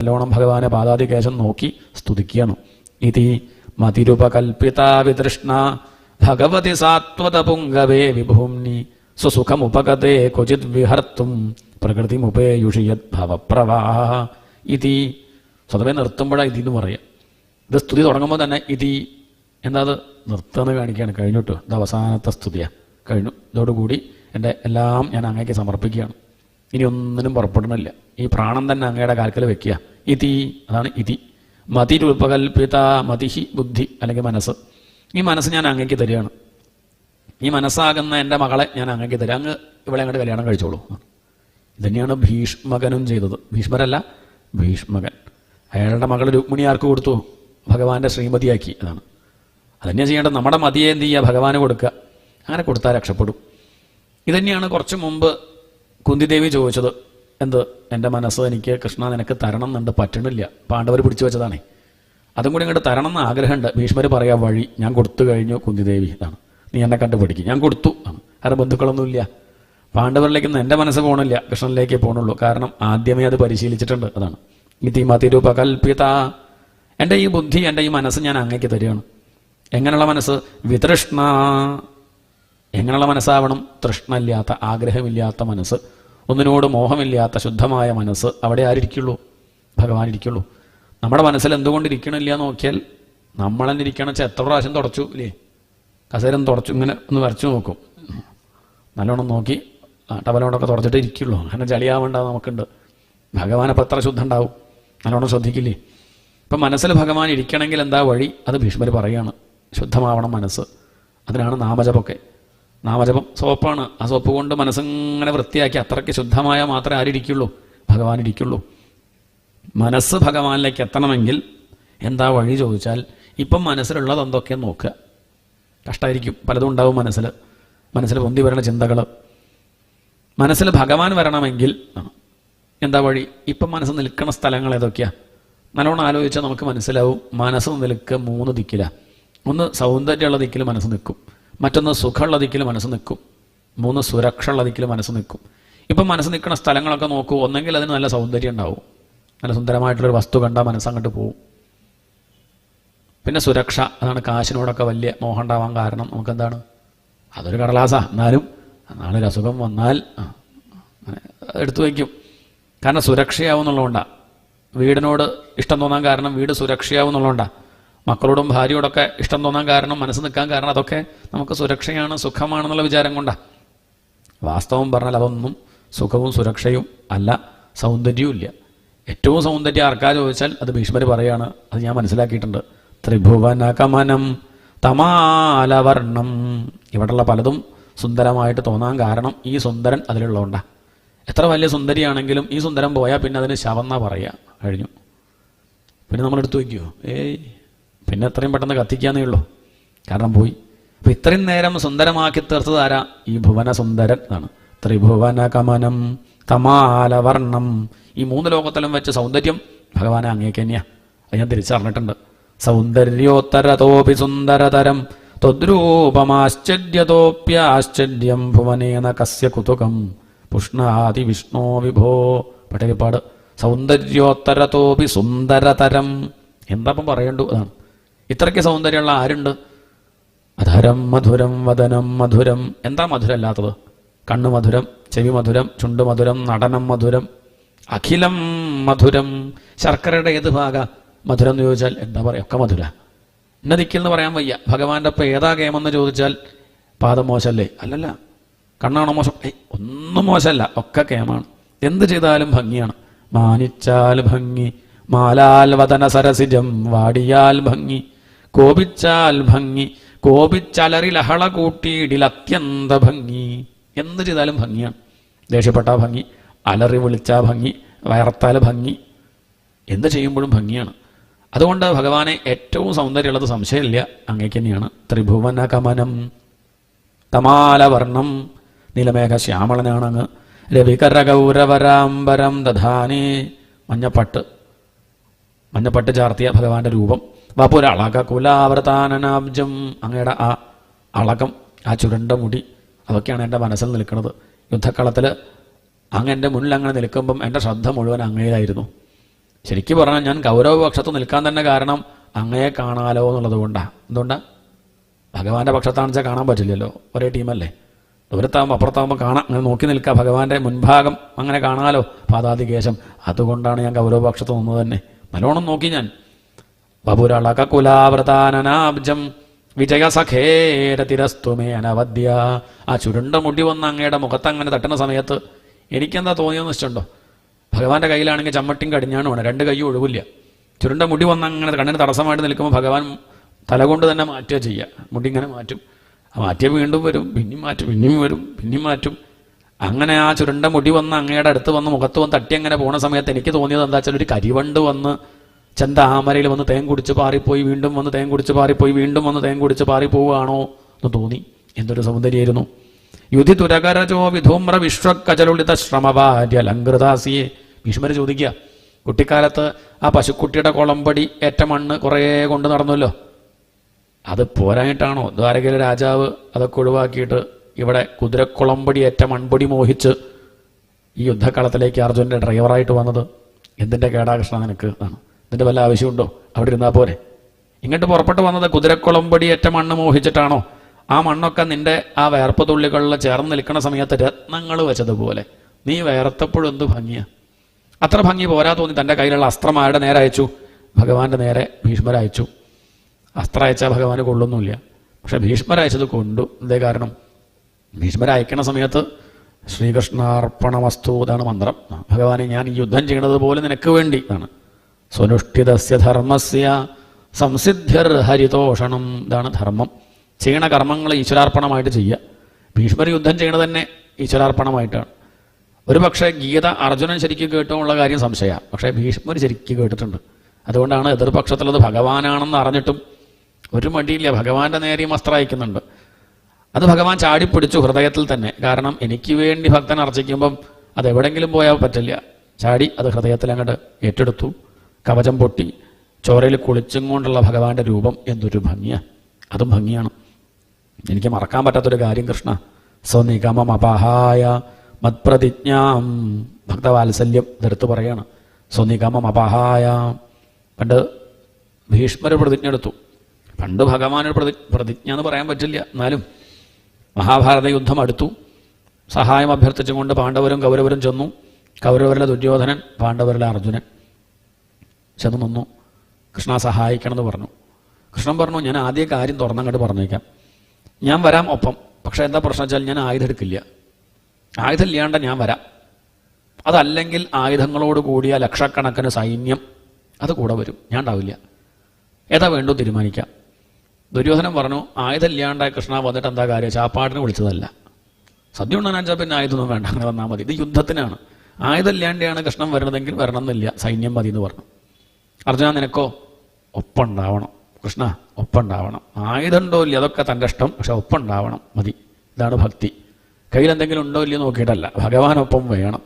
നല്ലോണം ഭഗവാനെ പാദാദികേശം നോക്കി സ്തുതിക്കുകയാണ്. ഇതി മതിരുപകൽപിതാ വിതൃഷ്ണ ഭഗവതി സാത്വത പുംഗവേ വിഭൂംനി സ്വസുഖമുപഗതേ ക്വചിത് വിഹർത്തും പ്രകൃതിമുപേയുഷിയത് ഭവപ്രവാഹ. ഇതി സ്വതവേ നിർത്തുമ്പോഴാണ് ഇതി എന്ന് പറയാം. ഇത് സ്തുതി തുടങ്ങുമ്പോൾ തന്നെ ഇതി എന്താ അത് നിർത്തുമെന്ന് കാണിക്കുകയാണ്. കഴിഞ്ഞിട്ടോ, ഇത് അവസാനത്തെ സ്തുതിയാണ്, കഴിഞ്ഞു. ഇതോടുകൂടി എൻ്റെ എല്ലാം ഞാൻ അങ്ങേക്ക് സമർപ്പിക്കുകയാണ്. ഇനി ഒന്നിനും പുറപ്പെടണില്ല. ഈ പ്രാണം തന്നെ അങ്ങയുടെ കാൽക്കൽ വെക്കുക. ഇതി, അതാണ് ഇതി. മതിരുപകൽപിത, മതിഹി ബുദ്ധി അല്ലെങ്കിൽ മനസ്സ്. ഈ മനസ്സ് ഞാൻ അങ്ങേക്ക് തരികയാണ്. ഈ മനസ്സാകുന്ന എൻ്റെ മകളെ ഞാൻ അങ്ങേക്ക് തരിക. അങ്ങ് ഇവിടെ അങ്ങോട്ട് കല്യാണം കഴിച്ചോളൂ. ഇതന്നെയാണ് ഭീഷ്മകനും ചെയ്തത്. ഭീഷ്മരല്ല, ഭീഷ്മകൻ. അയാളുടെ മകൾ രുക്മിണി ആർക്ക് കൊടുത്തു? ഭഗവാന്റെ ശ്രീമതിയാക്കി. അതാണ് അതന്നെയാണ് ചെയ്യേണ്ടത്. നമ്മുടെ മതിയെ എന്ത് ചെയ്യുക? ഭഗവാന് കൊടുക്കുക. അങ്ങനെ കൊടുത്താൽ രക്ഷപ്പെടും. ഇതന്നെയാണ് കുറച്ച് മുമ്പ് കുന്തിദേവി ചോദിച്ചത്. എന്ത്? എൻ്റെ മനസ്സ് എനിക്ക് കൃഷ്ണ നിനക്ക് തരണം എന്നുണ്ട്, പറ്റണില്ല. പാണ്ഡവർ പിടിച്ചു വെച്ചതാണേ. അതും കൂടി ഇങ്ങോട്ട് തരണം എന്ന് ആഗ്രഹമുണ്ട്. ഭീഷ്മർ പറയാ വഴി ഞാൻ കൊടുത്തു കഴിഞ്ഞു കുന്തിദേവി. ഇതാണ്, നീ എന്നെ കണ്ടു പഠിക്കും. ഞാൻ കൊടുത്തു. കാരണം ബന്ധുക്കളൊന്നുമില്ല. പാണ്ഡവരിലേക്കൊന്നും എൻ്റെ മനസ്സ് പോകണില്ല, കൃഷ്ണനിലേക്കേ പോകണുള്ളൂ. കാരണം ആദ്യമേ അത് പരിശീലിച്ചിട്ടുണ്ട്. അതാണ് ഇതി മതിരുപകൽപിത. എൻ്റെ ഈ ബുദ്ധി, എൻ്റെ ഈ മനസ്സ് ഞാൻ അങ്ങേക്ക് തരികയാണ്. എങ്ങനെയുള്ള മനസ്സ്? വിതൃഷ്ണ. എങ്ങനെയുള്ള മനസ്സാവണം? തൃഷ്ണ ഇല്ലാത്ത, ആഗ്രഹമില്ലാത്ത മനസ്സ്, ഒന്നിനോട് മോഹമില്ലാത്ത ശുദ്ധമായ മനസ്സ്. അവിടെ ആരിയ്ക്കുള്ളൂ? ഭഗവാൻ ഇരിക്കുള്ളൂ. നമ്മുടെ മനസ്സിൽ എന്തുകൊണ്ടിരിക്കണില്ല നോക്കിയാൽ നമ്മൾ തന്നെ ഇരിക്കണം. എത്ര പ്രാവശ്യം തുടച്ചു ഇല്ലേ? കസേരം തുടച്ചു, ഇങ്ങനെ ഒന്ന് വരച്ചു നോക്കും. നല്ലോണം നോക്കി ടവലോടൊക്കെ തുടച്ചിട്ട് ഇരിക്കുള്ളൂ. അങ്ങനെ ചളിയാവേണ്ട നമുക്കുണ്ട്. ഭഗവാനപ്പം എത്ര ശുദ്ധം ഉണ്ടാവും? നല്ലോണം ശ്രദ്ധിക്കില്ലേ? ഇപ്പം മനസ്സിൽ ഭഗവാൻ ഇരിക്കണമെങ്കിൽ എന്താ വഴി? അത് ഭീഷ്മർ പറയുകയാണ്. ശുദ്ധമാവണം മനസ്സ്. അതിനാണ് നാമജപമൊക്കെ. നാമജപം സോപ്പാണ്. ആ സോപ്പ് കൊണ്ട് മനസ്സിങ്ങനെ വൃത്തിയാക്കി അത്രയ്ക്ക് ശുദ്ധമായ മാത്രമേ ആരിയ്ക്കുള്ളൂ? ഭഗവാൻ ഇരിക്കുള്ളൂ. മനസ്സ് ഭഗവാനിലേക്ക് എത്തണമെങ്കിൽ എന്താ വഴി ചോദിച്ചാൽ, ഇപ്പം മനസ്സിലുള്ളത് എന്തൊക്കെയെന്ന് നോക്കുക. കഷ്ടമായിരിക്കും, പലതും ഉണ്ടാവും മനസ്സിൽ പൊന്തി വരുന്ന ചിന്തകൾ. മനസ്സിൽ ഭഗവാൻ വരണമെങ്കിൽ എന്താ വഴി? ഇപ്പം മനസ്സ് നിൽക്കുന്ന സ്ഥലങ്ങൾ ഏതൊക്കെയാണ്? നല്ലോണം ആലോചിച്ചാൽ നമുക്ക് മനസ്സിലാവും. മനസ്സ് നിൽക്കുക 3 ദിക്കിലാണ്. ഒന്ന് സൗന്ദര്യമുള്ള ദിക്കിൽ മനസ്സ് നിൽക്കും, മറ്റൊന്ന് സുഖമുള്ള ദിക്കിൽ മനസ്സ് നിൽക്കും, 3 സുരക്ഷയുള്ള ദിക്കിൽ മനസ്സ് നിൽക്കും. ഇപ്പം മനസ്സ് നിൽക്കുന്ന സ്ഥലങ്ങളൊക്കെ നോക്കൂ. ഒന്നെങ്കിൽ അതിന് നല്ല സൗന്ദര്യം ഉണ്ടാവും, നല്ല സുന്ദരമായിട്ടുള്ളൊരു വസ്തു കണ്ടാൽ മനസ്സങ്ങോട്ട് പോവും. പിന്നെ സുരക്ഷ, അതാണ് കാശിനോടൊക്കെ വലിയ മോഹം ഉണ്ടാവാൻ കാരണം. നമുക്കെന്താണ്? അതൊരു കടലാസാ. എന്നാലും നാളെ ഒരു അസുഖം വന്നാൽ എടുത്തു വയ്ക്കും. കാരണം സുരക്ഷയാവും എന്നുള്ളതുകൊണ്ടാണ്. വീടിനോട് ഇഷ്ടം തോന്നാൻ കാരണം വീട് സുരക്ഷയാവും എന്നുള്ളതുകൊണ്ടാണ്. മക്കളോടും ഭാര്യയോടൊക്കെ ഇഷ്ടം തോന്നാൻ കാരണം, മനസ്സ് നിൽക്കാൻ കാരണം അതൊക്കെ നമുക്ക് സുരക്ഷയാണ്, സുഖമാണെന്നുള്ള വിചാരം കൊണ്ടാണ്. വാസ്തവം പറഞ്ഞാൽ അതൊന്നും സുഖവും സുരക്ഷയും അല്ല, സൗന്ദര്യവും ഇല്ല. ഏറ്റവും സൗന്ദര്യം ആർക്കാ ചോദിച്ചാൽ അത് ഭീഷ്മർ പറയാണ്. അത് ഞാൻ മനസ്സിലാക്കിയിട്ടുണ്ട്. ത്രിഭുവനകമനം തമാലവർണം. ഇവിടെയുള്ള പലതും സുന്ദരമായിട്ട് തോന്നാൻ കാരണം ഈ സുന്ദരൻ അതിലുള്ളതുകൊണ്ടാണ്. എത്ര വലിയ സുന്ദരിയാണെങ്കിലും ഈ സുന്ദരം പോയാൽ പിന്നെ അതിന് ശവന്നാ പറയുക. കഴിഞ്ഞു. പിന്നെ നമ്മളെടുത്ത് വയ്ക്കുമോ? പിന്നെ എത്രയും പെട്ടെന്ന് കത്തിക്കാന്നേ ഉള്ളൂ. കാരണം പോയി. അപ്പം ഇത്രയും നേരം സുന്ദരമാക്കി തീർത്തത് ആരാ? ഈ ഭുവന സുന്ദരൻ ആണ്. ത്രിഭുവനകമനം തമാലവർണം. ഈ 3 ലോകത്തിലും വെച്ച് സൗന്ദര്യം ഭഗവാനെ അങ്ങേക്ക് തന്നെയാണ്. അത് ഞാൻ തിരിച്ചറിഞ്ഞിട്ടുണ്ട്. സൗന്ദര്യോത്തരതോപി സുന്ദരതരം ത്വദ്രൂപമാശ്ചര്യതോപ്യാശ്ചര്യം ഭുവനേന കസ്യ കുതുകം പുഷ്ണാതി വിഷ്ണോ വിഭോ. പട്ടേപ്പാട്. സൗന്ദര്യോത്തരതോപി സുന്ദരതരം. എന്താപ്പം പറയണ്ടു? അതാണ്. ഇത്രയ്ക്ക് സൗന്ദര്യമുള്ള ആരുണ്ട്? അധരം മധുരം വദനം മധുരം. എന്താ മധുരമല്ലാത്തത്? കണ്ണ് മധുരം, ചെവി മധുരം, ചുണ്ട് മധുരം, നടനം മധുരം, അഖിലം മധുരം. ശർക്കരയുടെ ഏത് ഭാഗ മധുരം എന്ന് ചോദിച്ചാൽ എന്താ പറയുക? ഒക്കെ മധുര. ഇന്ന ദിക്കിൽന്ന് പറയാൻ വയ്യ. ഭഗവാന്റെ ഒപ്പം ഏതാ കേമെന്ന് ചോദിച്ചാൽ പാദം മോശമല്ലേ? അല്ലല്ല. കണ്ണാണോ മോശം? ഒന്നും മോശമല്ല, ഒക്കെ കേമാണ്. എന്ത് ചെയ്താലും ഭംഗിയാണ്. മാനിച്ചാൽ ഭംഗി, മാലാൽ വദന സരസിജം, വാടിയാൽ ഭംഗി, കോപിച്ചാൽ ഭംഗി, കോപിച്ചലറി ലഹള കൂട്ടിയിടിൽ അത്യന്ത ഭംഗി. എന്ത് ചെയ്താലും ഭംഗിയാണ്. ദേഷ്യപ്പെട്ടാൽ ഭംഗി, അലറി വിളിച്ചാൽ ഭംഗി, വയർത്താൽ ഭംഗി, എന്ത് ചെയ്യുമ്പോഴും ഭംഗിയാണ്. അതുകൊണ്ട് ഭഗവാനെ ഏറ്റവും സൗന്ദര്യമുള്ളത് സംശയമില്ല അങ്ങേക്ക് തന്നെയാണ്. ത്രിഭുവനകമനം തമാലവർണം. നീലമേഘ ശ്യാമളനാണ് അങ്ങ്. രവികര ഗൗരവരാംബരം ദധാനേ. മഞ്ഞപ്പട്ട് ചാർത്തിയ ഭഗവാന്റെ രൂപം. വപുരളക കുലാവൃതാനനാബ്ജം. അങ്ങയുടെ ആ അളകം, ആ ചുരുണ്ട മുടി, അതൊക്കെയാണ് എൻ്റെ മനസ്സിൽ നിൽക്കുന്നത്. യുദ്ധക്കളത്തിൽ അങ്ങ് എൻ്റെ മുന്നിൽ അങ്ങനെ നിൽക്കുമ്പം എൻ്റെ ശ്രദ്ധ മുഴുവൻ അങ്ങയിലായിരുന്നു. ശരിക്കും പറഞ്ഞാൽ ഞാൻ കൗരവപക്ഷത്ത് നിൽക്കാൻ തന്നെ കാരണം അങ്ങയെ കാണാലോ എന്നുള്ളത് കൊണ്ടാണ്. എന്തുകൊണ്ടാ? ഭഗവാന്റെ പക്ഷത്താണെന്ന് വെച്ചാൽ കാണാൻ പറ്റില്ലല്ലോ, ഒരേ ടീമല്ലേ. ദൂരത്താകുമ്പോൾ അപ്പുറത്താകുമ്പോൾ കാണാം, അങ്ങനെ നോക്കി നിൽക്കുക, ഭഗവാന്റെ മുൻഭാഗം അങ്ങനെ കാണാലോ, പാദാതികേശം. അതുകൊണ്ടാണ് ഞാൻ കൗരവപക്ഷത്ത് നിന്നത് തന്നെ. നല്ലോണം നോക്കി ഞാൻ. ബപുരളക കുലാവൃതാനനാബ്ജം വിജയസഖേരതിരസ്തുമേ അനവദ്യ. ആ ചുരുണ്ട മുടി വന്ന് അങ്ങയുടെ മുഖത്ത് അങ്ങനെ തട്ടുന്ന സമയത്ത് എനിക്കെന്താ തോന്നിയെന്ന് വെച്ചിട്ടുണ്ടോ? ഭഗവാന്റെ കയ്യിലാണെങ്കിൽ ചമ്മട്ടിയും കടിഞ്ഞാണുമാണ്, രണ്ട് കൈയും ഒഴിവില്ല. ചുരുണ്ട മുടി വന്ന് അങ്ങനെ കണ്ണിന് തടസ്സമായിട്ട് നിൽക്കുമ്പോൾ ഭഗവാൻ തലകൊണ്ട് തന്നെ മാറ്റുക ചെയ്യുക. മുടി ഇങ്ങനെ മാറ്റും, മാറ്റിയ വീണ്ടും വരും, പിന്നെയും മാറ്റും, പിന്നെയും വരും, പിന്നെയും മാറ്റും. അങ്ങനെ ആ ചുരുണ്ട മുടി വന്ന് അങ്ങയുടെ അടുത്ത് വന്ന് മുഖത്ത് വന്ന് തട്ടി അങ്ങനെ പോണ സമയത്ത് എനിക്ക് തോന്നിയത് എന്താ വെച്ചാൽ ഒരു കരിവണ്ട് വന്ന് ചെന്താമരയിൽ വന്ന് തേൻ കുടിച്ച് പാറിപ്പോയി, വീണ്ടും വന്ന് തേൻ കുടിച്ച് പാറിപ്പോയി, വീണ്ടും വന്ന് തേൻ കുടിച്ച് പാറിപ്പോവുകയാണോ എന്ന് തോന്നി. എന്തൊരു സൗന്ദര്യമായിരുന്നു! യുധി തുരകരജോ വിധൂമ്ര വിശ്വക്കചലുളിത ശ്രമഭാര്യ ലങ്കൃതാസിയെ. ഭീഷ്മര് ചോദിക്കുക, കുട്ടിക്കാലത്ത് ആ പശുക്കുട്ടിയുടെ കുളമ്പടി ഏറ്റ മണ്ണ് കുറേ കൊണ്ട് നടന്നല്ലോ, അത് പോരായിട്ടാണോ ദ്വാരകയിലെ രാജാവ് അതൊക്കെ ഒഴിവാക്കിയിട്ട് ഇവിടെ കുതിരക്കുളമ്പടി ഏറ്റ മൺപൊടി മോഹിച്ച് ഈ യുദ്ധക്കളത്തിലേക്ക് അർജുനന്റെ ഡ്രൈവറായിട്ട് വന്നത്? എന്തിൻ്റെ കേടാകൃഷ്ണ നിനക്ക് എന്നാണ്. ഇതിൻ്റെ വല്ല ആവശ്യമുണ്ടോ? അവിടെ ഇരുന്നാൽ പോരെ. ഇങ്ങോട്ട് പുറപ്പെട്ട് വന്നത് കുതിരക്കുളമ്പടി ഏറ്റ മണ്ണ് മോഹിച്ചിട്ടാണോ? ആ മണ്ണൊക്കെ നിന്റെ ആ വേർപ്പ് തുള്ളികളിൽ ചേർന്ന് നിൽക്കുന്ന സമയത്ത് രത്നങ്ങൾ വെച്ചതുപോലെ നീ വേർത്തപ്പോഴും എന്ത് ഭംഗിയാ! അത്ര ഭംഗി പോരാ തോന്നി തൻ്റെ കയ്യിലുള്ള അസ്ത്രം ആരുടെ നേരെ അയച്ചു? ഭഗവാന്റെ നേരെ ഭീഷ്മരയച്ചു. അസ്ത്രം അയച്ചാൽ ഭഗവാന് കൊള്ളുന്നില്ല, പക്ഷെ ഭീഷ്മരയച്ചത് കൊണ്ടു. എന്തേ കാരണം? ഭീഷ്മരയക്കണ സമയത്ത് ശ്രീകൃഷ്ണാർപ്പണമസ്തു ഇതാണ് മന്ത്രം. ഭഗവാനെ ഞാൻ ഈ യുദ്ധം ചെയ്യണത് പോലെ നിനക്ക് വേണ്ടി ആണ്. സ്വനുഷ്ഠിതസ്യ ധർമ്മസ്യ സംസിദ്ധ്യർ ഹരിതോഷണം. ഇതാണ് ധർമ്മം. ചെയ്യണ കർമ്മങ്ങൾ ഈശ്വരാർപ്പണമായിട്ട് ചെയ്യുക. ഭീഷ്മർ യുദ്ധം ചെയ്യണത് തന്നെ ഈശ്വരാർപ്പണമായിട്ടാണ്. ഒരു പക്ഷേ ഗീത അർജുനൻ ശരിക്കും കേട്ടുമുള്ള കാര്യം സംശയമാണ്, പക്ഷേ ഭീഷ്മർ ശരിക്കും കേട്ടിട്ടുണ്ട്. അതുകൊണ്ടാണ് എതിർപക്ഷത്തുള്ളത് ഭഗവാനാണെന്ന് അറിഞ്ഞിട്ടും ഒരു മടിയില്ല, ഭഗവാന്റെ നേരെയും അസ്ത്രം അയക്കുന്നുണ്ട്. അത് ഭഗവാൻ ചാടിപ്പിടിച്ചു ഹൃദയത്തിൽ തന്നെ. കാരണം എനിക്ക് വേണ്ടി ഭക്തൻ അർച്ചിക്കുമ്പം അത് എവിടെയെങ്കിലും പോയാൽ പറ്റില്ല. ചാടി അത് ഹൃദയത്തിൽ അങ്ങോട്ട് ഏറ്റെടുത്തു. കവചം പൊട്ടി ചോരയിൽ കുളിച്ചും കൊണ്ടുള്ള ഭഗവാന്റെ രൂപം എന്തൊരു ഭംഗിയാണ്! അതും ഭംഗിയാണ്. എനിക്ക് മറക്കാൻ പറ്റാത്തൊരു കാര്യം കൃഷ്ണ, സ്വനിഗമം അപഹായ മത്പ്രതിജ്ഞാം. ഭക്തവാത്സല്യം ഇതെടുത്ത് പറയാണ്. സ്വനിഗമം അപഹായ. പണ്ട് ഭീഷ്മര് പ്രതിജ്ഞ എടുത്തു. പണ്ട് ഭഗവാനൊരു പ്രതിജ്ഞ എന്ന് പറയാൻ പറ്റില്ല, എന്നാലും മഹാഭാരത യുദ്ധം അടുത്തു. സഹായം അഭ്യർത്ഥിച്ചുകൊണ്ട് പാണ്ഡവരും കൗരവരും ചെന്നു. കൗരവരിലെ ദുര്യോധനൻ, പാണ്ഡവരിലെ അർജുനൻ ചെന്ന് നിന്നു. കൃഷ്ണ സഹായിക്കണമെന്ന് പറഞ്ഞു. കൃഷ്ണൻ പറഞ്ഞു, ഞാൻ ആദ്യ കാര്യം തുറന്നങ്ങോട്ട് പറഞ്ഞേക്കാം, ഞാൻ വരാം ഒപ്പം. പക്ഷേ എന്താ പ്രശ്നം വെച്ചാൽ ഞാൻ ആയുധം എടുക്കില്ല. ആയുധം ഇല്ലാണ്ട് ഞാൻ വരാം. അതല്ലെങ്കിൽ ആയുധങ്ങളോട് കൂടിയ ലക്ഷക്കണക്കിന് സൈന്യം അത് കൂടെ വരും, ഞാൻ ഉണ്ടാവില്ല. ഏതാ വേണ്ടോ തീരുമാനിക്കാം. ദുര്യോധനൻ പറഞ്ഞു, ആയുധം ഇല്ലാണ്ട് കൃഷ്ണ വന്നിട്ട് എന്താ കാര്യം? ചാപ്പാടിന് വിളിച്ചതല്ല. സദ്യ ഉണ്ടെന്ന് വെച്ചാൽ പിന്നെ ആയുധമൊന്നും വേണ്ട, അങ്ങനെ വന്നാൽ മതി. ഇത് യുദ്ധത്തിനാണ്. ആയുധം ഇല്ലാണ്ടാണ് കൃഷ്ണൻ വരണമെങ്കിൽ വരണം എന്നില്ല, സൈന്യം മതി എന്ന് പറഞ്ഞു. അർജുന, നിനക്കോ? ഒപ്പുണ്ടാവണം കൃഷ്ണ, ഒപ്പുണ്ടാവണം. ആയുധം ഉണ്ടോ ഇല്ല അതൊക്കെ തൻ്റെ ഇഷ്ടം, പക്ഷെ ഒപ്പുണ്ടാവണം മതി. ഇതാണ് ഭക്തി. കയ്യിൽ എന്തെങ്കിലും ഉണ്ടോ ഇല്ലയോ നോക്കിയിട്ടല്ല, ഭഗവാനൊപ്പം വേണം.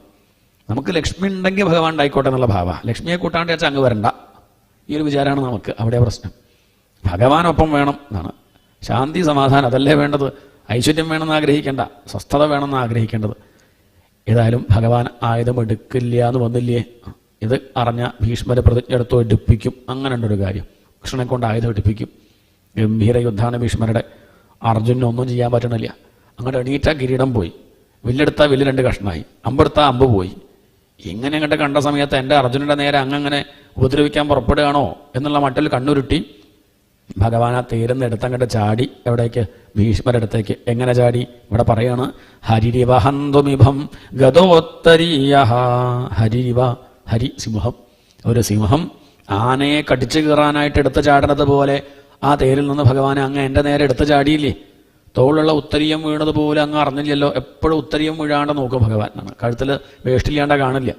നമുക്ക് ലക്ഷ്മി ഉണ്ടെങ്കിൽ ഭഗവാൻ ഉണ്ടായിക്കോട്ടെ എന്നുള്ള ഭാവ. ലക്ഷ്മിയെ കൂട്ടാണ്ട് വെച്ചാൽ അങ്ങ് വരണ്ട, ഈ ഒരു വിചാരമാണ് നമുക്ക്. അവിടെ പ്രശ്നം. ഭഗവാനൊപ്പം വേണം എന്നാണ്. ശാന്തി സമാധാനം അതല്ലേ വേണ്ടത്. ഐശ്വര്യം വേണമെന്ന് ആഗ്രഹിക്കേണ്ട, സ്വസ്ഥത വേണമെന്ന് ആഗ്രഹിക്കേണ്ടത്. ഏതായാലും ഭഗവാൻ ആയുധം എടുക്കില്ല എന്ന് വന്നില്ലേ? ഇത് അറിഞ്ഞ ഭീഷ്മരെ പ്രതിജ്ഞ എടുത്തോ എടുപ്പിക്കും. അങ്ങനെ ഉണ്ടൊരു കാര്യം. കൃഷ്ണനെ കൊണ്ട് ആയുധം എടുപ്പിക്കും. ഗംഭീര യുദ്ധാണ് ഭീഷ്മരുടെ. അർജുനൊന്നും ചെയ്യാൻ പറ്റണില്ല. അങ്ങോട്ട് എണീറ്റ കിരീടം പോയി, വില്ലെടുത്താൽ വില്ല് രണ്ട് കഷ്ണമായി, അമ്പെടുത്താൽ അമ്പ് പോയി. ഇങ്ങനെ അങ്ങോട്ട് കണ്ട സമയത്ത് എൻ്റെ അർജുനൻ്റെ നേരെ അങ്ങനെ ഉപദ്രവിക്കാൻ പുറപ്പെടുകയാണോ എന്നുള്ള മട്ടിൽ കണ്ണുരുട്ടി ഭഗവാൻ ആ തീരുന്ന എടുത്തങ്ങോട്ട് ചാടി. എവിടേക്ക്? ഭീഷ്മരടുത്തേക്ക്. എങ്ങനെ ചാടി? ഇവിടെ പറയാണ്, ഹരിരിവഹന്തുമിഭം ഗതോത്തരീയ. ഹരിരിവ, ഹരി സിംഹം. ഒരു സിംഹം ആനയെ കടിച്ചു കീറാനായിട്ട് എടുത്ത് ചാടുന്നത് പോലെ ആ തേരിൽ നിന്ന് ഭഗവാൻ അങ്ങ് എൻ്റെ നേരെ എടുത്ത് ചാടിയില്ലേ? തോളുള്ള ഉത്തരീയം വീണതുപോലെ അങ്ങ് അറിഞ്ഞില്ലല്ലോ. എപ്പോഴും ഉത്തരീയം വീഴാണ്ട് നോക്കും ഭഗവാൻ. കഴുത്തിൽ വേഷ്ടില്ലാണ്ട് കാണില്ല.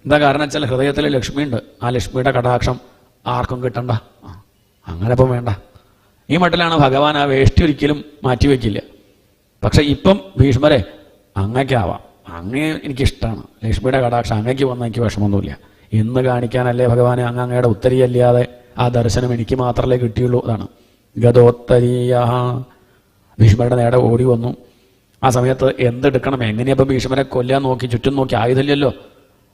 എന്താ കാരണം വെച്ചാൽ ഹൃദയത്തിൽ ലക്ഷ്മിയുണ്ട്. ആ ലക്ഷ്മിയുടെ കടാക്ഷം ആർക്കും കിട്ടണ്ട. അങ്ങനെ ഇപ്പം വേണ്ട. ഈ മട്ടിലാണ് ഭഗവാൻ. ആ വേഷ്ടി ഒരിക്കലും മാറ്റിവെക്കില്ല. പക്ഷെ ഇപ്പം ഭീഷ്മരെ അങ്ങയ്ക്കാവാം, അങ്ങേ എനിക്കിഷ്ടമാണ്, ലക്ഷ്മിയുടെ കടാക്ഷം അങ്ങയ്ക്ക് വന്ന എനിക്ക് വിഷമമൊന്നുമില്ല എന്ന് കാണിക്കാനല്ലേ ഭഗവാനെ അങ്ങയുടെ ഉത്തരീയല്ലാതെ ആ ദർശനം എനിക്ക് മാത്രമല്ലേ കിട്ടിയുള്ളൂ. അതാണ് ഗതോത്തരീയ. ഭീഷ്മരുടെ നേടെ ഓടി വന്നു. ആ സമയത്ത് എന്തെടുക്കണം, എങ്ങനെയപ്പം ഭീഷ്മരെ കൊല്ലാൻ നോക്കി, ചുറ്റും നോക്കി, ആയുധമില്ലല്ലോ.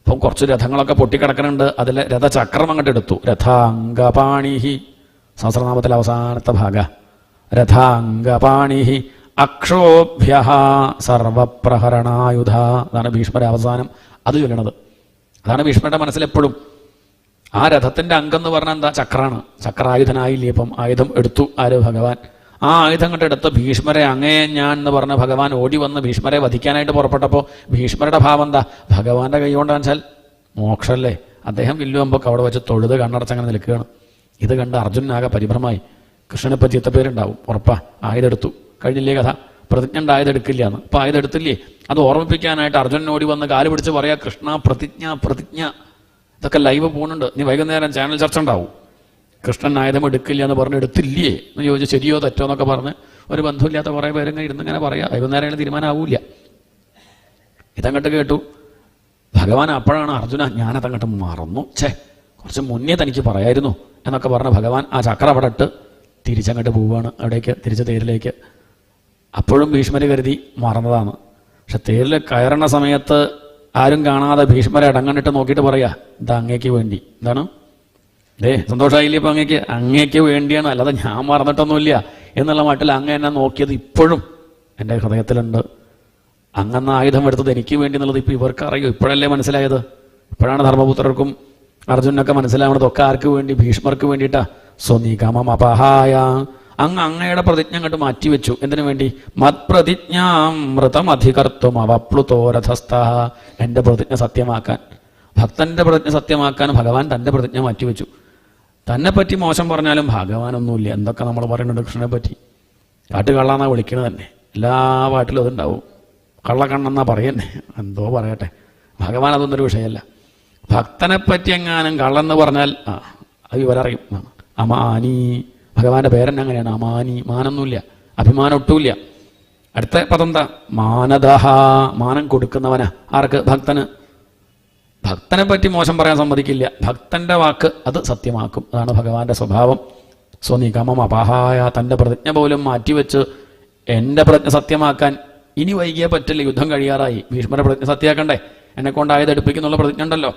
അപ്പം കുറച്ച് രഥങ്ങളൊക്കെ പൊട്ടിക്കിടക്കുന്നുണ്ട്. അതിൽ രഥചക്രം അങ്ങോട്ട് എടുത്തു. രഥാംഗപാണിഹി, സഹസ്രനാമത്തിലെ അവസാനത്തെ ഭാഗ. രഥാംഗപാണിഹി അക്ഷോഭ്യ സർവപ്രഹരണായുധ. അതാണ് ഭീഷ്മരുടെ അവസാനം അത് ചൊല്ലണത്. അതാണ് ഭീഷ്മരുടെ മനസ്സിലെപ്പോഴും. ആ രഥത്തിന്റെ അംഗം എന്ന് പറഞ്ഞാൽ എന്താ? ചക്രാണ്. ചക്രായുധനായില്ലേ? ഇപ്പം ആയുധം എടുത്തു ആര്? ഭഗവാൻ. ആ ആയുധം കണ്ട് എടുത്ത് ഭീഷ്മരെ അങ്ങേ ഞാൻ എന്ന് പറഞ്ഞ ഭഗവാൻ ഓടി വന്ന് ഭീഷ്മരെ വധിക്കാനായിട്ട് പുറപ്പെട്ടപ്പോൾ ഭീഷ്മരുടെ ഭാവം എന്താ? ഭഗവാന്റെ കൈ കൊണ്ടാന്ന് വെച്ചാൽ മോക്ഷല്ലേ. അദ്ദേഹം വില്ലുവമ്പൊക്കെ അവിടെ വെച്ച് തൊഴുത് കണ്ണടച്ചങ്ങനെ നിൽക്കുകയാണ്. ഇത് കണ്ട് അർജുനാകെ പരിഭ്രമായി. കൃഷ്ണനെ പറ്റി ചിത്തപ്പേരുണ്ടാവും ഉറപ്പാ. ആയുധം എടുത്തു കഴിഞ്ഞില്ലേ കഥ. പ്രതിജ്ഞ ഉണ്ട് ആയുധം എടുക്കില്ല എന്ന്. അപ്പം ആയുധം എടുത്തില്ലേ? അത് ഓർമ്മിപ്പിക്കാനായിട്ട് അർജുനൻ ഓടി വന്ന് കാല് പിടിച്ച് പറയാ, കൃഷ്ണ പ്രതിജ്ഞ പ്രതിജ്ഞ. ഇതൊക്കെ ലൈവ് പോകുന്നുണ്ട്. നീ വൈകുന്നേരം ചാനൽ ചർച്ച ഉണ്ടാവും. കൃഷ്ണൻ ആയുധം എടുക്കില്ല എന്ന് പറഞ്ഞ് എടുത്തില്ലേ എന്ന് ചോദിച്ചു. ശരിയോ തെറ്റോ എന്നൊക്കെ പറഞ്ഞ് ഒരു ബന്ധമില്ലാത്ത കുറേ പേരിങ്ങനെ ഇരുന്നിങ്ങനെ പറയാം. വൈകുന്നേരം തീരുമാനമാവൂല. ഇതങ്ങോട്ട് കേട്ടു ഭഗവാൻ. അപ്പോഴാണ് അർജുന ഞാനതങ്ങോട്ട് മറന്നു, കുറച്ച് മുന്നേ തനിക്ക് പറയായിരുന്നു എന്നൊക്കെ പറഞ്ഞ് ഭഗവാൻ ആ ചക്രം അവിടെ ഇട്ട് തിരിച്ചങ്ങോട്ട് പോവുകയാണ്. അവിടേക്ക് തിരിച്ച് തേരിലേക്ക്. അപ്പോഴും ഭീഷ്മര് കരുതി മറന്നതാണ്. പക്ഷെ തേരിൽ കയറണ സമയത്ത് ആരും കാണാതെ ഭീഷ്മരെ അടങ്ങണ്ടിട്ട് നോക്കിയിട്ട് പറയാ, ഇതാ അങ്ങേക്ക് വേണ്ടി. എന്താണ്? സന്തോഷമായില്ലേ? ഇപ്പം അങ്ങേക്ക് വേണ്ടിയാണ്, അല്ലാതെ ഞാൻ മറന്നിട്ടൊന്നുമില്ല എന്നുള്ള മട്ടിൽ അങ്ങ് എന്നെ നോക്കിയത് ഇപ്പോഴും എൻ്റെ ഹൃദയത്തിലുണ്ട്. അങ്ങെന്ന ആയുധം എടുത്തത് എനിക്ക് വേണ്ടി എന്നുള്ളത് ഇപ്പം ഇവർക്ക് അറിയോ? ഇപ്പോഴല്ലേ മനസ്സിലായത്? ഇപ്പോഴാണ് ധർമ്മപുത്രർക്കും അർജുനൊക്കെ മനസ്സിലാവുന്നത്. ഒക്കെ ആർക്ക് വേണ്ടി? ഭീഷ്മർക്ക് വേണ്ടിയിട്ടാ. സ്വനിഗമം അപഹായ, അങ്ങയുടെ പ്രതിജ്ഞ അങ്ങോട്ട് മാറ്റിവെച്ചു. എന്തിനു വേണ്ടി? മത്പ്രതിജ്ഞാമൃതം അധികർത്തും അവപ്ലുതോരഥസ്ഥ. എൻ്റെ പ്രതിജ്ഞ സത്യമാക്കാൻ, ഭക്തന്റെ പ്രതിജ്ഞ സത്യമാക്കാൻ ഭഗവാൻ തൻ്റെ പ്രതിജ്ഞ മാറ്റിവെച്ചു. തന്നെ പറ്റി മോശം പറഞ്ഞാലും ഭഗവാനൊന്നുമില്ല. എന്തൊക്കെ നമ്മൾ പറയുന്നുണ്ട് കൃഷ്ണനെ പറ്റി. കാട്ടുകള്ളാന്നാ വിളിക്കണത് തന്നെ. എല്ലാ പാട്ടിലും അതുണ്ടാവും. കള്ളക്കണ്ണെന്നാ പറയുന്നേ. എന്തോ പറയട്ടെ, ഭഗവാൻ അതൊന്നൊരു വിഷയമല്ല. ഭക്തനെ പറ്റി എങ്ങാനും കള്ളെന്ന് പറഞ്ഞാൽ അത് ഇവരറിയും. അമാനി, ഭഗവാന്റെ പേരെന്നെ അങ്ങനെയാണ്. അമാനി, മാനൊന്നുമില്ല, അഭിമാനം ഒട്ടുമില്ല. അടുത്ത പദം എന്താ? മാനദഹ, മാനം കൊടുക്കുന്നവനാ. ആർക്ക്? ഭക്തന്. ഭക്തനെ പറ്റി മോശം പറയാൻ സമ്മതിക്കില്ല. ഭക്തന്റെ വാക്ക് അത് സത്യമാക്കും. അതാണ് ഭഗവാന്റെ സ്വഭാവം. സ്വനിഗമം അപഹായ, തൻ്റെ പ്രതിജ്ഞ പോലും മാറ്റിവെച്ച് എൻ്റെ പ്രതിജ്ഞ സത്യമാക്കാൻ ഇനി വൈകിയേ പറ്റില്ല. യുദ്ധം കഴിയാറായി. ഭീഷ്മരുടെ പ്രതിജ്ഞ സത്യമാക്കണ്ടേ? എന്നെ കൊണ്ട് ആയുധം എടുപ്പിക്കുന്നുള്ള പ്രതിജ്ഞ ഉണ്ടല്ലോ,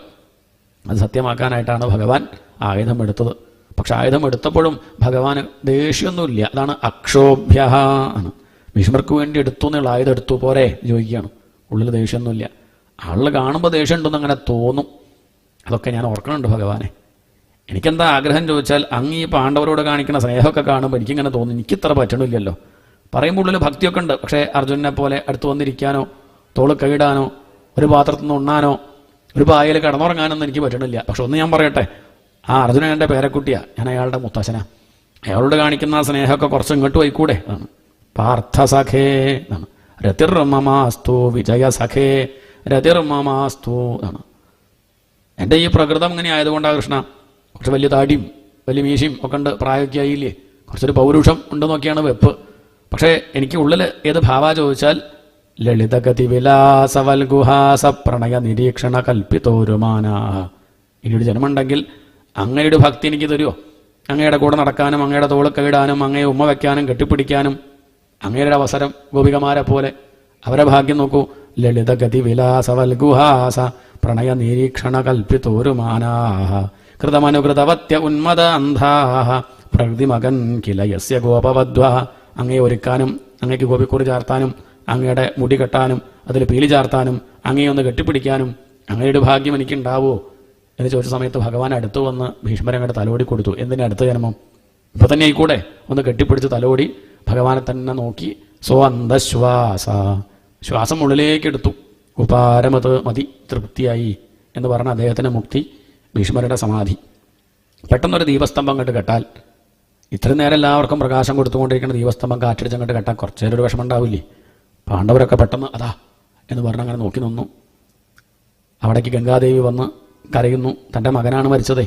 അത് സത്യമാക്കാനായിട്ടാണ് ഭഗവാൻ ആയുധം എടുത്തത്. പക്ഷെ ആയുധം എടുത്തപ്പോഴും ഭഗവാന് ദേഷ്യമൊന്നുമില്ല. അതാണ് അക്ഷോഭ്യ ആണ്. ഭീഷ്മർക്ക് വേണ്ടി എടുത്തു എന്നുള്ള ആയുധം എടുത്തു പോരെ ചോദിക്കുകയാണ്. ഉള്ളിൽ ദേഷ്യമൊന്നുമില്ല. ആളിൽ കാണുമ്പോൾ ദേഷ്യം ഉണ്ടെന്ന് അങ്ങനെ തോന്നും. അതൊക്കെ ഞാൻ ഓർക്കണുണ്ട് ഭഗവാനെ. എനിക്കെന്താ ആഗ്രഹം ചോദിച്ചാൽ, അങ്ങ് ഈ പാണ്ഡവരോട് കാണിക്കുന്ന സ്നേഹമൊക്കെ കാണുമ്പോൾ എനിക്കിങ്ങനെ തോന്നും, എനിക്കിത്ര പറ്റണില്ലല്ലോ. പറയുമ്പോൾ ഉള്ളിൽ ഭക്തിയൊക്കെ ഉണ്ട്. പക്ഷേ അർജുനനെ പോലെ അടുത്ത് വന്നിരിക്കാനോ തോള് കൈയിടാനോ ഒരു പാത്രത്തിൽ നിന്ന് ഉണ്ണാനോ ഒരു പായയിൽ കിടന്നുറങ്ങാനൊന്നും എനിക്ക് പറ്റണില്ല. പക്ഷെ ഒന്ന് ഞാൻ പറയട്ടെ, ആ അർജുനൻ എൻ്റെ പേരക്കുട്ടിയാ, ഞാൻ അയാളുടെ മുത്തച്ഛനാ. അയാളോട് കാണിക്കുന്ന ആ സ്നേഹമൊക്കെ കുറച്ച് ഇങ്ങോട്ട് പോയിക്കൂടെ? പാർത്ഥസഖേ, രതിർമമാസ്തു വിജയസഖേ രതിർമമാസ്തു ആണ്. എൻ്റെ ഈ പ്രകൃതം ഇങ്ങനെ ആയതുകൊണ്ടാണ് കൃഷ്ണ. കുറച്ച് വലിയ താടിയും വലിയ മീശയും ഒക്കെ ഉണ്ട്, പ്രായമൊക്കെ ആയില്ലേ, കുറച്ചൊരു പൗരുഷം ഉണ്ടെന്നൊക്കെയാണ് വെപ്പ്. പക്ഷേ എനിക്ക് ഉള്ളിൽ ഏത് ഭാവ ചോദിച്ചാൽ ലളിതഗതി വിലാസവൽഗുഹാസ പ്രണയ നിരീക്ഷണ കൽപ്പിതോരുമാന. ഇനിയൊരു ജന്മമുണ്ടെങ്കിൽ അങ്ങയുടെ ഭക്തി എനിക്ക് തരുമോ? അങ്ങയുടെ കൂടെ നടക്കാനും അങ്ങയുടെ തോള് കൈയിടാനും അങ്ങയെ ഉമ്മ വയ്ക്കാനും കെട്ടിപ്പിടിക്കാനും അങ്ങയുടെ അവസരം ഗോപികമാരെ പോലെ. അവരെ ഭാഗ്യം നോക്കൂ. ലളിതഗതി വിലാസവൽഗുഹാസ പ്രണയ നിരീക്ഷണ കൽപ്പിതോരുമാനാഹ കൃതമനുകൃതവത്യ ഉന്മദ അന്ധാഹ പ്രകൃതിമകൻ കില യസ്യ ഗോപവദ്വ. അങ്ങയെ ഒരുക്കാനും അങ്ങയ്ക്ക് ഗോപിക്കുറി ചാർത്താനും അങ്ങയുടെ മുടി കെട്ടാനും അതിൽ പീലി ചാർത്താനും അങ്ങയെ ഒന്ന് കെട്ടിപ്പിടിക്കാനും അങ്ങയുടെ ഭാഗ്യം എനിക്കുണ്ടാവുമോ എന്ന് ചോദിച്ച സമയത്ത് ഭഗവാൻ അടുത്ത് വന്ന് ഭീഷ്മരെ അങ്ങോട്ട് തലോടി കൊടുത്തു. എന്തിനാ അടുത്ത ജന്മം? ഇപ്പം തന്നെ ആയിക്കൂടെ? ഒന്ന് കെട്ടിപ്പിടിച്ച് തലോടി ഭഗവാനെ തന്നെ നോക്കി സ്വന്തശ്വാസ, ശ്വാസം ഉള്ളിലേക്ക് എടുത്തു. ഉപാരമത് മതി, തൃപ്തിയായി എന്ന് പറഞ്ഞ അദ്ദേഹത്തിന് മുക്തി, ഭീഷ്മരുടെ സമാധി. പെട്ടെന്നൊരു ദീപസ്തംഭം അങ്ങോട്ട് കെട്ടാൽ, ഇത്രയും നേരം എല്ലാവർക്കും പ്രകാശം കൊടുത്തുകൊണ്ടിരിക്കുന്ന ദീപസ്തംഭം കാറ്റടിച്ചങ്ങോട്ട് കെട്ടാൻ കുറച്ചേരൊരു വിഷമം ഉണ്ടാവില്ലേ? പാണ്ഡവരൊക്കെ പെട്ടെന്ന് അതാ എന്ന് പറഞ്ഞ് അങ്ങനെ നോക്കി നിന്നു. അവിടേക്ക് ഗംഗാദേവി വന്ന് കരയുന്നു. തൻ്റെ മകനാണ് മരിച്ചതേ.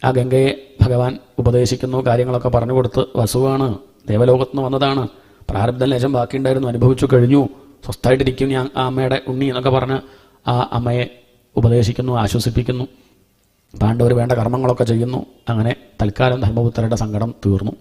ആ ഗംഗയെ ഭഗവാൻ ഉപദേശിക്കുന്നു, കാര്യങ്ങളൊക്കെ പറഞ്ഞു കൊടുത്ത്. വസുവാണ്, ദേവലോകത്തുനിന്ന് വന്നതാണ്, പ്രാരബ്ധ ലേശം ബാക്കിയുണ്ടായിരുന്നു, അനുഭവിച്ചു കഴിഞ്ഞു, സ്വസ്ഥമായിട്ടിരിക്കും ഞാൻ ആ അമ്മയുടെ ഉണ്ണി എന്നൊക്കെ പറഞ്ഞ് ആ അമ്മയെ ഉപദേശിക്കുന്നു, ആശ്വസിപ്പിക്കുന്നു. പാണ്ഡവർ വേണ്ട കർമ്മങ്ങളൊക്കെ ചെയ്യുന്നു. അങ്ങനെ തൽക്കാലം ധർമ്മപുത്രരുടെ സങ്കടം തീർന്നു.